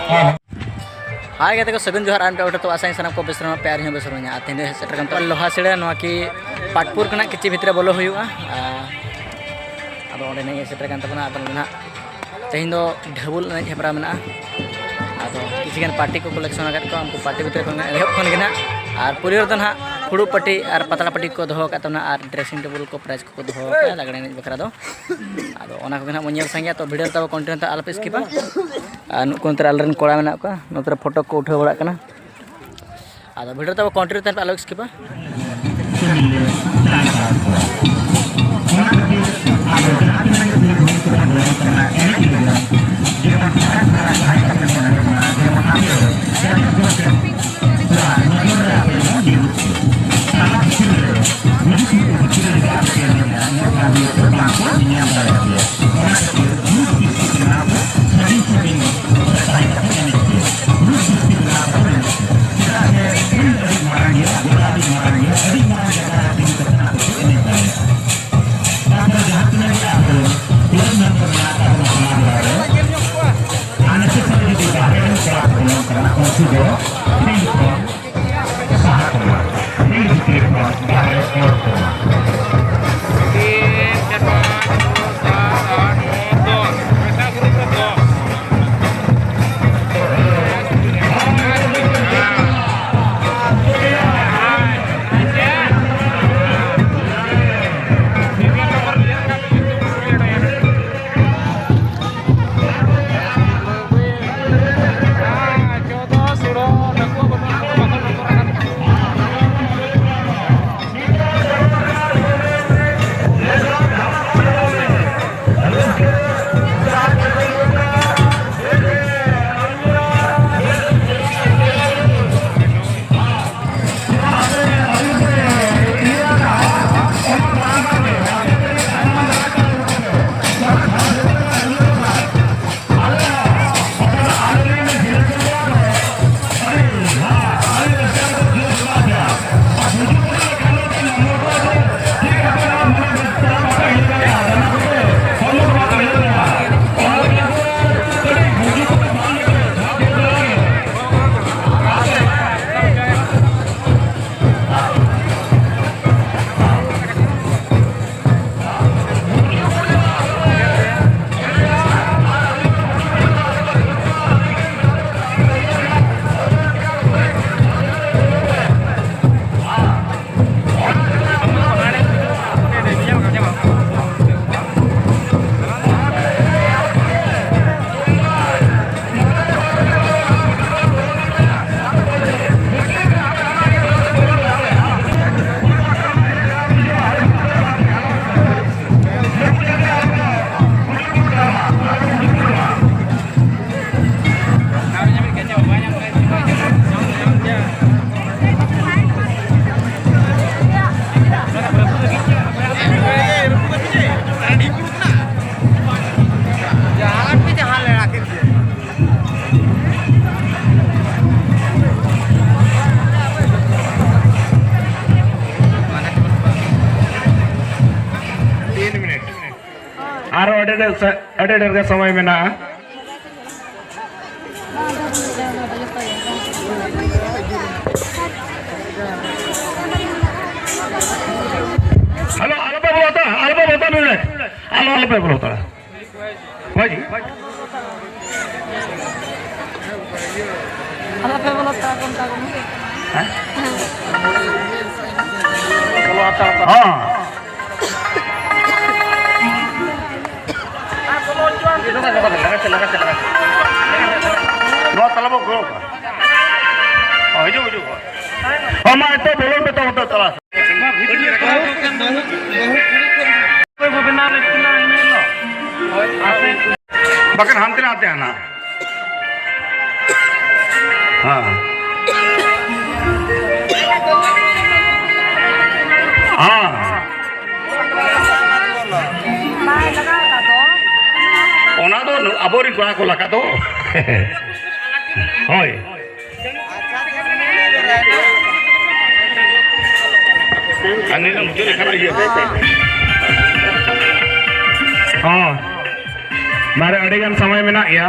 हाय गए सगुन जोहार आम पे तो आशा सामान को बेसर प्यार ही बेसर तेज सेटर तो लोहा सेड़े कि पाटपुर के किची भितर बोलो हुआ अब नहीं सेटर ना तेहन ढाबुल एन हेपरा में किसी पार्टी को कलेक्शन उनको पार्टी भितर एहब ना और परिवार तो ना फुड़ू पार्टी और पतला पार्टी को दो और ड्रेसिंग टेबल को प्राइज को दो लगड़े एन बकरा अब संगे तो भिडियो तब कंटिन्यू आलपे स्किपा नुकंतर आलरेन कोड़ा में नोतरे फोटो को उठा बड़ा अब भिडियो तब कंटिन्यू आलो स्किपा अड़े समय में हेलो आलो पे बोलता मिले आलो पे बोलता भाई आलो पे बोलता कौन ता हाँ बकन हम तेरे आते हैं ना हाँ हाँ ओना दो अबोरी कोड़ा को लगा दो होय अन्य ना मुझे लिखा रही है हाँ मारे अड़ेगन समय में ना या